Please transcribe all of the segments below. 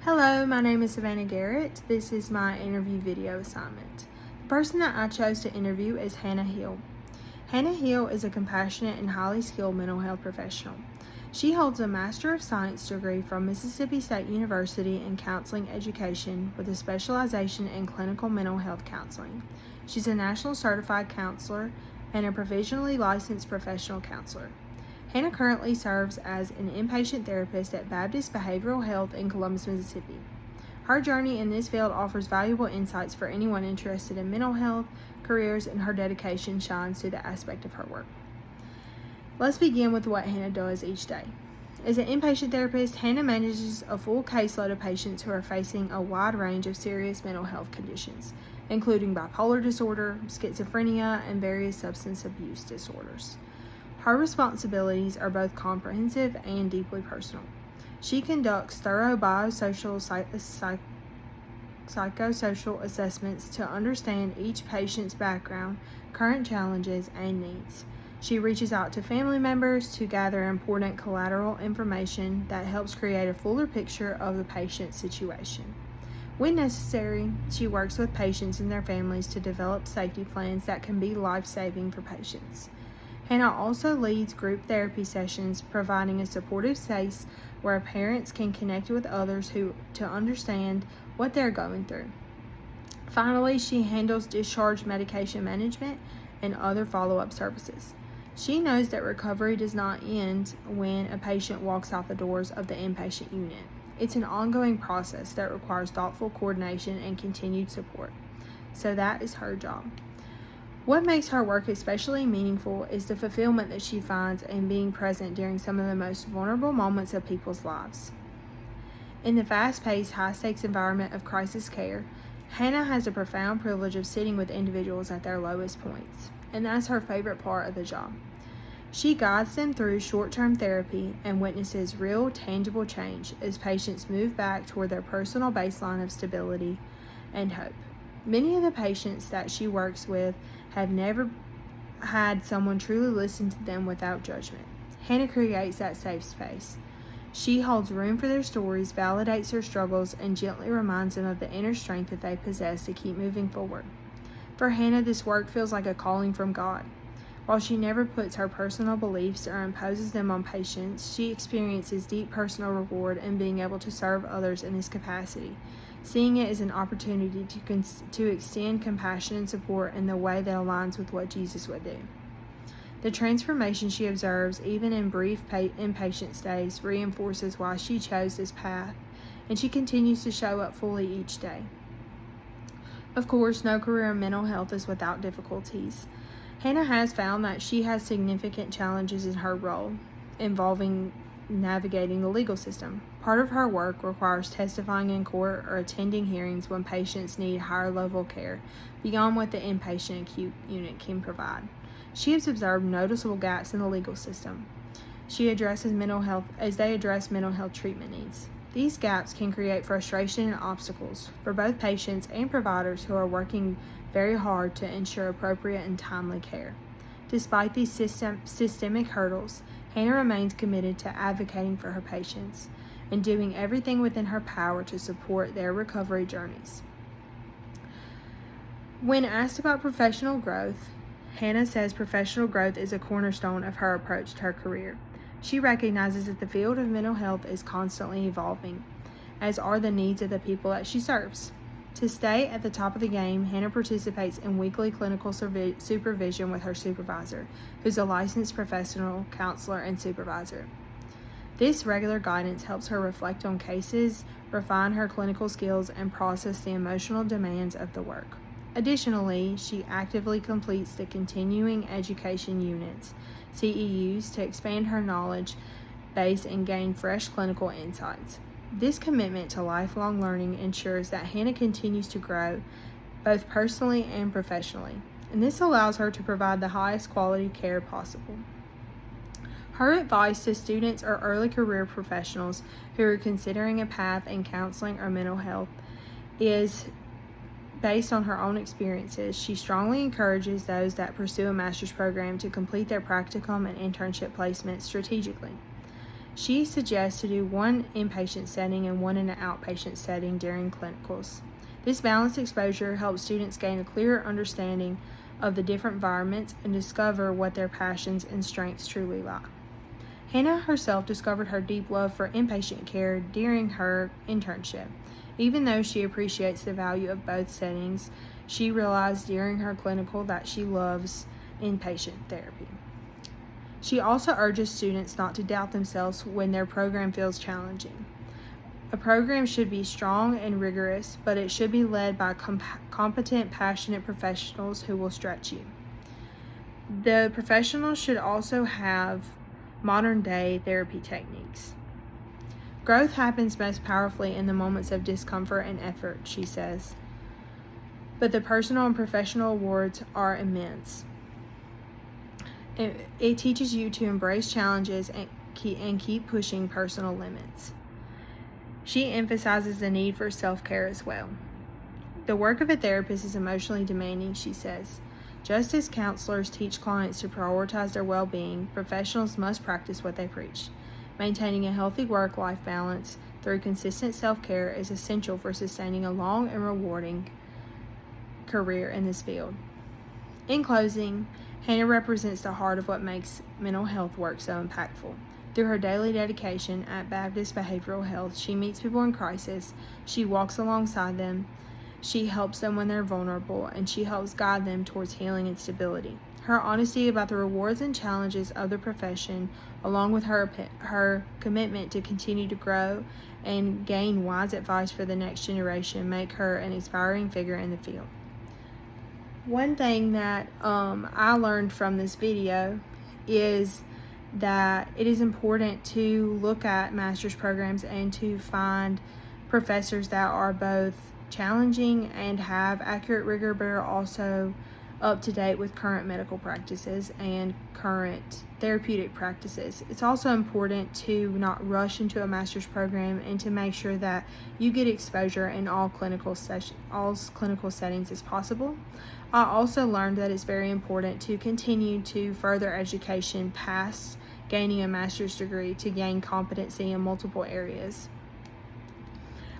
Hello, my name is Savannah Garrett. This is my interview video assignment. The person that I chose to interview is Hannah Hill. Hannah Hill is a compassionate and highly skilled mental health professional. She holds a Master of Science degree from Mississippi State University in counseling education with a specialization in clinical mental health counseling. She's a national certified counselor and a provisionally licensed professional counselor. Hannah currently serves as an inpatient therapist at Baptist Behavioral Health in Columbus, Mississippi. Her journey in this field offers valuable insights for anyone interested in mental health careers, and her dedication shines through the aspect of her work. Let's begin with what Hannah does each day. As an inpatient therapist, Hannah manages a full caseload of patients who are facing a wide range of serious mental health conditions, including bipolar disorder, schizophrenia, and various substance abuse disorders. Her responsibilities are both comprehensive and deeply personal. She conducts thorough psychosocial assessments to understand each patient's background, current challenges, and needs. She reaches out to family members to gather important collateral information that helps create a fuller picture of the patient's situation. When necessary, she works with patients and their families to develop safety plans that can be life-saving for patients. Hannah also leads group therapy sessions, providing a supportive space where parents can connect with others to understand what they're going through. Finally, she handles discharge medication management and other follow-up services. She knows that recovery does not end when a patient walks out the doors of the inpatient unit. It's an ongoing process that requires thoughtful coordination and continued support. So that is her job. What makes her work especially meaningful is the fulfillment that she finds in being present during some of the most vulnerable moments of people's lives. In the fast-paced, high-stakes environment of crisis care, Hannah has the profound privilege of sitting with individuals at their lowest points, and that's her favorite part of the job. She guides them through short-term therapy and witnesses real, tangible change as patients move back toward their personal baseline of stability and hope. Many of the patients that she works with have never had someone truly listen to them without judgment. Hannah creates that safe space. She holds room for their stories, validates their struggles, and gently reminds them of the inner strength that they possess to keep moving forward. For Hannah, this work feels like a calling from God. While she never puts her personal beliefs or imposes them on patients, she experiences deep personal reward in being able to serve others in this capacity, seeing it as an opportunity to extend compassion and support in the way that aligns with what Jesus would do. The transformation she observes, even in brief inpatient stays, reinforces why she chose this path, and she continues to show up fully each day. Of course, no career in mental health is without difficulties. Hannah has found that she has significant challenges in her role, involving navigating the legal system. Part of her work requires testifying in court or attending hearings when patients need higher level care beyond what the inpatient acute unit can provide. She has observed noticeable gaps in the legal system. She addresses mental health as they address mental health treatment needs. These gaps can create frustration and obstacles for both patients and providers who are working very hard to ensure appropriate and timely care. Despite these systemic hurdles, Hannah remains committed to advocating for her patients and doing everything within her power to support their recovery journeys. When asked about professional growth, Hannah says professional growth is a cornerstone of her approach to her career. She recognizes that the field of mental health is constantly evolving, as are the needs of the people that she serves. To stay at the top of the game, Hannah participates in weekly clinical supervision with her supervisor, who's a licensed professional counselor and supervisor. This regular guidance helps her reflect on cases, refine her clinical skills, and process the emotional demands of the work. Additionally, she actively completes the continuing education units, CEUs, to expand her knowledge base and gain fresh clinical insights. This commitment to lifelong learning ensures that Hannah continues to grow, both personally and professionally, and this allows her to provide the highest quality care possible. Her advice to students or early career professionals who are considering a path in counseling or mental health is based on her own experiences. She strongly encourages those that pursue a master's program to complete their practicum and internship placement strategically. She suggests to do one inpatient setting and one in an outpatient setting during clinicals. This balanced exposure helps students gain a clearer understanding of the different environments and discover what their passions and strengths truly lie. Hannah herself discovered her deep love for inpatient care during her internship. Even though she appreciates the value of both settings, she realized during her clinical that she loves inpatient therapy. She also urges students not to doubt themselves when their program feels challenging. A program should be strong and rigorous, but it should be led by competent, passionate professionals who will stretch you. The professionals should also have modern-day therapy techniques. Growth happens most powerfully in the moments of discomfort and effort, she says. But the personal and professional rewards are immense. It teaches you to embrace challenges and keep pushing personal limits. She emphasizes the need for self-care as well. The work of a therapist is emotionally demanding, she says. Just as counselors teach clients to prioritize their well-being, professionals must practice what they preach. Maintaining a healthy work-life balance through consistent self-care is essential for sustaining a long and rewarding career in this field. In closing, Hannah represents the heart of what makes mental health work so impactful. Through her daily dedication at Baptist Behavioral Health, she meets people in crisis, she walks alongside them, she helps them when they're vulnerable, and she helps guide them towards healing and stability. Her honesty about the rewards and challenges of the profession, along with her commitment to continue to grow and gain wise advice for the next generation, make her an inspiring figure in the field. One thing that I learned from this video is that it is important to look at master's programs and to find professors that are both challenging and have accurate rigor, but are also up to date with current medical practices and current therapeutic practices. It's also important to not rush into a master's program and to make sure that you get exposure in all clinical settings as possible. I also learned that it's very important to continue to further education past gaining a master's degree to gain competency in multiple areas.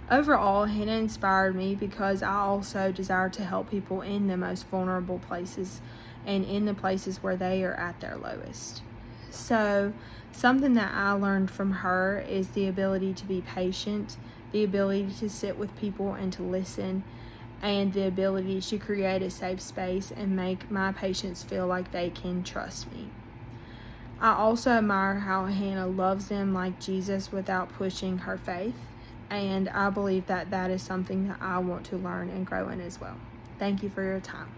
Overall, Hannah inspired me because I also desire to help people in the most vulnerable places and in the places where they are at their lowest. So, something that I learned from her is the ability to be patient, the ability to sit with people and to listen, and the ability to create a safe space and make my patients feel like they can trust me. I also admire how Hannah loves them like Jesus without pushing her faith. And I believe that that is something that I want to learn and grow in as well. Thank you for your time.